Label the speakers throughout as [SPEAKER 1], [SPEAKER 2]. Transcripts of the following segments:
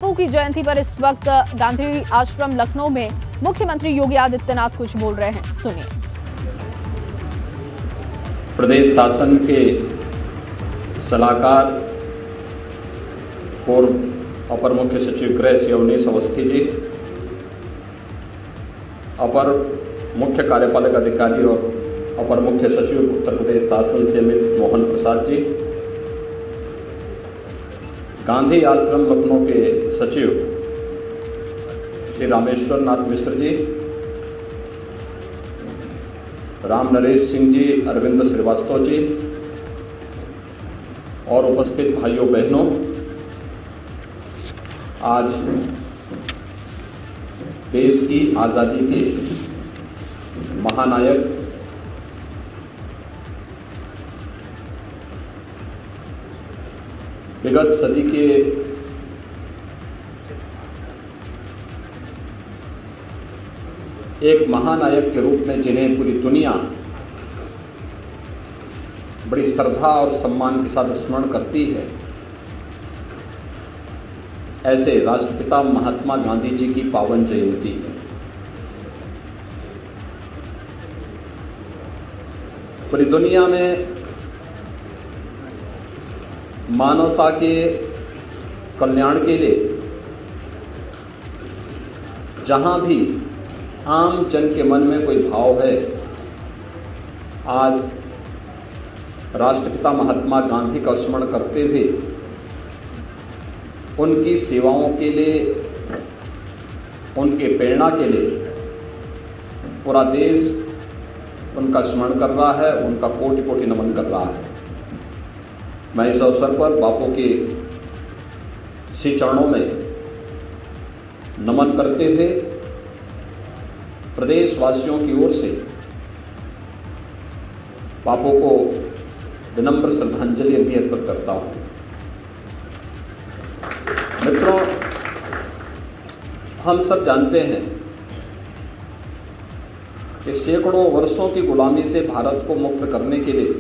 [SPEAKER 1] बापू की जयंती पर इस वक्त गांधी आश्रम लखनऊ में मुख्यमंत्री योगी आदित्यनाथ कुछ बोल रहे हैं, सुनिए।
[SPEAKER 2] प्रदेश शासन के सलाहकार पूर्व अपर मुख्य सचिव गृह श्री अवनीश अवस्थी जी, अपर मुख्य कार्यपालक अधिकारी और अपर मुख्य सचिव उत्तर प्रदेश शासन से अमित मोहन प्रसाद जी, गांधी आश्रम लखनऊ के सचिव श्री रामेश्वर नाथ मिश्र जी, राम नरेश सिंह जी, अरविंद श्रीवास्तव जी और उपस्थित भाइयों बहनों, आज देश की आज़ादी के महानायक विगत सदी के एक महानायक के रूप में जिन्हें पूरी दुनिया बड़ी श्रद्धा और सम्मान के साथ स्मरण करती है, ऐसे राष्ट्रपिता महात्मा गांधी जी की पावन जयंती है। पूरी दुनिया में मानवता के कल्याण के लिए जहां भी आम जन के मन में कोई भाव है, आज राष्ट्रपिता महात्मा गांधी का स्मरण करते हुए उनकी सेवाओं के लिए, उनके प्रेरणा के लिए पूरा देश उनका स्मरण कर रहा है, उनका कोटि कोटि नमन कर रहा है। मैं इस अवसर पर बापू के श्री चरणों में नमन करते हुए प्रदेशवासियों की ओर से बापू को विनम्र श्रद्धांजलि भी अर्पित करता हूं। मित्रों, हम सब जानते हैं कि सैकड़ों वर्षों की गुलामी से भारत को मुक्त करने के लिए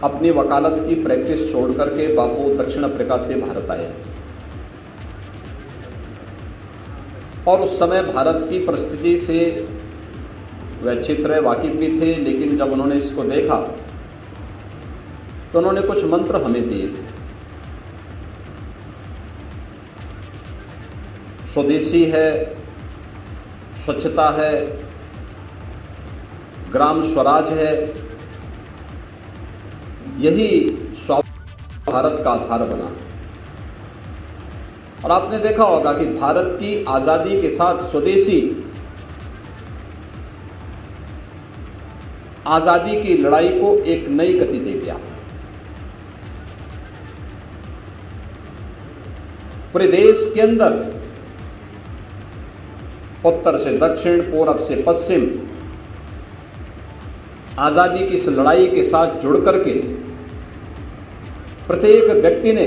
[SPEAKER 2] अपनी वकालत की प्रैक्टिस छोड़ करके बापू दक्षिण अफ्रीका से भारत आए और उस समय भारत की परिस्थिति से वह अच्छी तरह वाकिफ भी थे, लेकिन जब उन्होंने इसको देखा तो उन्होंने कुछ मंत्र हमें दिए थे। स्वदेशी है, स्वच्छता है, ग्राम स्वराज है, यही स्वावलंबन भारत का आधार बना। और आपने देखा होगा कि भारत की आजादी के साथ स्वदेशी आजादी की लड़ाई को एक नई गति दे दिया। पूरे देश के अंदर उत्तर से दक्षिण, पूरब से पश्चिम आजादी की इस लड़ाई के साथ जुड़ करके प्रत्येक व्यक्ति ने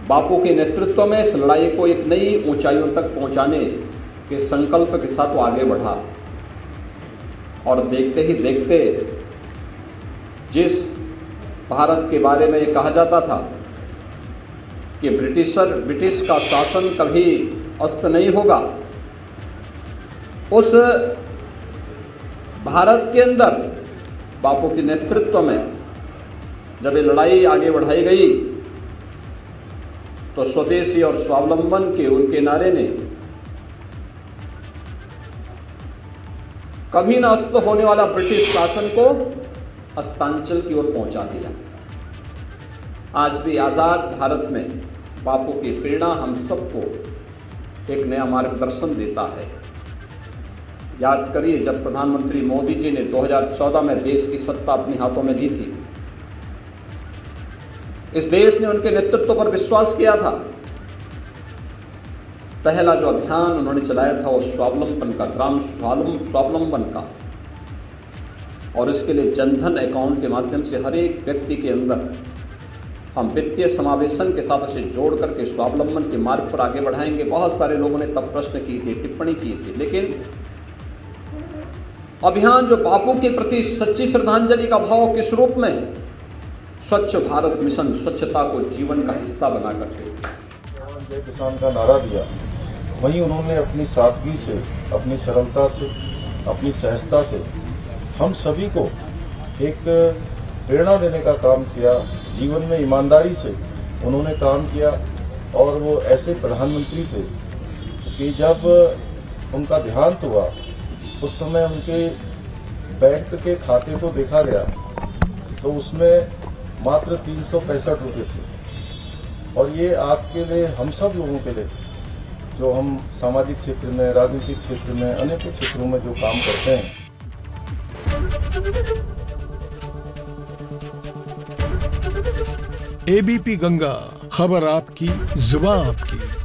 [SPEAKER 2] बापू के नेतृत्व में इस लड़ाई को एक नई ऊंचाइयों तक पहुंचाने के संकल्प के साथ वो आगे बढ़ा। और देखते ही देखते जिस भारत के बारे में ये कहा जाता था कि ब्रिटिश का शासन कभी अस्त नहीं होगा, उस भारत के अंदर बापू के नेतृत्व में जब ये लड़ाई आगे बढ़ाई गई तो स्वदेशी और स्वावलंबन के उनके नारे ने कभी न अस्त होने वाला ब्रिटिश शासन को अस्तांचल की ओर पहुंचा दिया। आज भी आजाद भारत में बापू की प्रेरणा हम सबको एक नया मार्गदर्शन देता है। याद करिए, जब प्रधानमंत्री मोदी जी ने 2014 में देश की सत्ता अपने हाथों में ली थी, इस देश ने उनके नेतृत्व पर विश्वास किया था। पहला जो अभियान उन्होंने चलाया था वो स्वावलंबन का, ग्राम स्वावलंबन का, और इसके लिए जनधन अकाउंट के माध्यम से हर एक व्यक्ति के अंदर हम वित्तीय समावेशन के साथ उसे जोड़ करके स्वावलंबन के मार्ग पर आगे बढ़ाएंगे। बहुत सारे लोगों ने तब प्रश्न किए थे, टिप्पणी की थी, लेकिन अभियान जो बापू के प्रति सच्ची श्रद्धांजलि का भाव किस रूप में, स्वच्छ भारत मिशन, स्वच्छता को जीवन का हिस्सा बना करके
[SPEAKER 3] जय किसान का नारा दिया, वहीं उन्होंने अपनी सादगी से, अपनी सरलता से, अपनी सहजता से हम सभी को एक प्रेरणा देने का काम किया। जीवन में ईमानदारी से उन्होंने काम किया और वो ऐसे प्रधानमंत्री थे कि जब उनका देहांत हुआ उस समय उनके बैंक के खाते को देखा गया तो उसमें मात्र 365 रुपये थे। और ये आपके लिए, हम सब लोगों के लिए, जो हम सामाजिक क्षेत्र में, राजनीतिक क्षेत्र में, अनेकों क्षेत्रों में जो काम करते हैं।
[SPEAKER 4] एबीपी गंगा, खबर आपकी, जुबान आपकी।